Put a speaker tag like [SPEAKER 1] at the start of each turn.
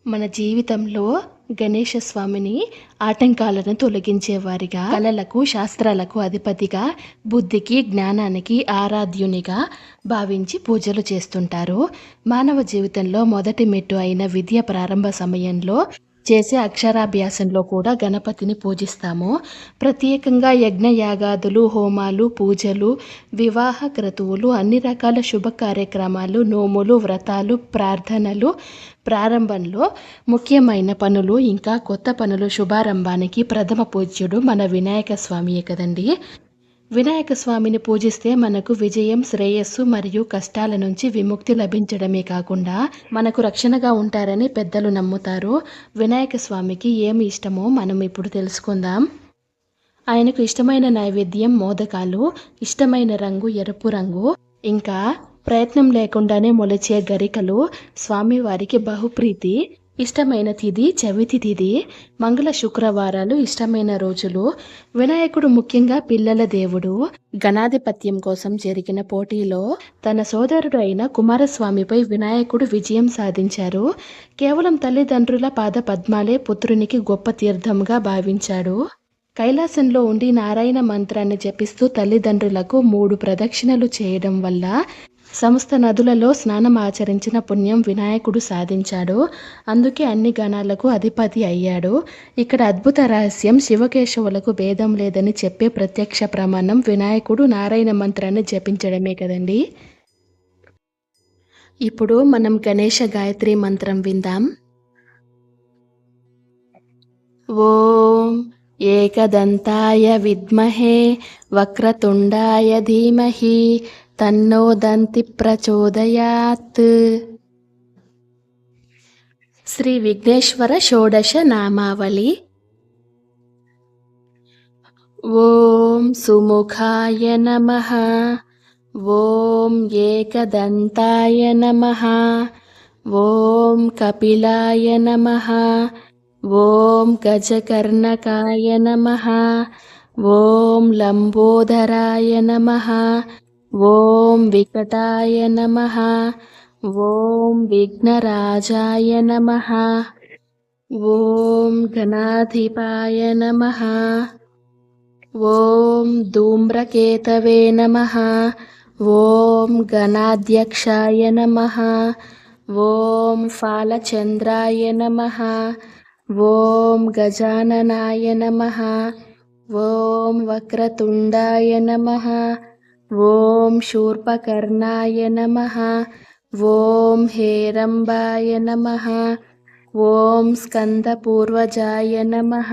[SPEAKER 1] మన జీవితంలో గణేశ స్వామిని ఆటంకాలను తొలగించేవారిగా, కళలకు శాస్త్రాలకు అధిపతిగా, బుద్ధికి జ్ఞానానికి ఆరాధ్యునిగా భావించి పూజలు చేస్తుంటారు. మానవ జీవితంలో మొదటి మెట్టు అయిన విద్య ప్రారంభ సమయంలో చేసే అక్షరాభ్యాసంలో కూడా గణపతిని పూజిస్తాము. ప్రత్యేకంగా యజ్ఞయాగాదులు, హోమాలు, పూజలు, వివాహ క్రతువులు, అన్ని రకాల శుభ కార్యక్రమాలు, నోములు, వ్రతాలు, ప్రార్థనలు ప్రారంభంలో ముఖ్యమైన పనులు, ఇంకా కొత్త పనులు శుభారంభానికి ప్రథమ పూజ్యుడు మన వినాయక స్వామియే కదండి. వినాయక స్వామిని పూజిస్తే మనకు విజయం, శ్రేయస్సు మరియు కష్టాల నుంచి విముక్తి లభించడమే కాకుండా మనకు రక్షణగా ఉంటారని పెద్దలు నమ్ముతారు. వినాయక స్వామికి ఏమి ఇష్టమో మనం ఇప్పుడు తెలుసుకుందాం. ఆయనకు ఇష్టమైన నైవేద్యం మోదకాలు, ఇష్టమైన రంగు ఎరుపు రంగు, ఇంకా ప్రయత్నం లేకుండానే మొలిచే గరికలు స్వామివారికి బహుప్రీతి. ఇష్టమైన తిథి చవితి తిథి, మంగళ శుక్రవారాలు ఇష్టమైన రోజులు. వినాయకుడు ముఖ్యంగా పిల్లల దేవుడు. గణాధిపత్యం కోసం జరిగిన పోటీలో తన సోదరుడు అయిన కుమారస్వామిపై వినాయకుడు విజయం సాధించారు. కేవలం తల్లిదండ్రుల పాద పద్మాలే పుత్రునికి గొప్ప తీర్థంగా భావించాడు. కైలాసంలో ఉండి నారాయణ మంత్రాన్ని జపిస్తూ తల్లిదండ్రులకు 3 ప్రదక్షిణలు చేయడం వల్ల సమస్త నదులలో స్నానం ఆచరించిన పుణ్యం వినాయకుడు సాధించాడు. అందుకే అన్ని గణాలకు అధిపతి అయ్యాడు. ఇక్కడ అద్భుత రహస్యం, శివకేశవులకు భేదం లేదని చెప్పే ప్రత్యక్ష ప్రమాణం వినాయకుడు నారాయణ మంత్రాన్ని జపించడమే కదండి. ఇప్పుడు మనం గణేశ గాయత్రి మంత్రం విందాం. ఓం ఏకదంతాయ విద్మహే వక్రతుండాయ ధీమహి తన్నో దంతి ప్రచోదయాత్. శ్రీ విఘ్నేశ్వర షోడశ నామావళి. ఓం సుముఖాయ నమః, ఓం ఏకదంతాయ నమః, ఓం కపిలాయ నమః, ఓం గజకర్ణకాయ నమః, ఓం లంబోదరాయ నమః, ఓం వికటాయ నమః, ఓం విఘ్నరాజాయ నమః, ఓం గణాధిపాయ నమః, ఓం ధూమ్రకేతవే నమః, ఓం గణాధ్యక్షాయ నమః, ఓం ఫాలచంద్రాయ నమః, ఓం గజాననాయ నమః, ఓం వక్రతుండాయ నమః, ఓం శూర్పకర్ణాయ నమః, ఓం హేరంబాయ నమః, ఓం స్కందపూర్వజాయ నమః.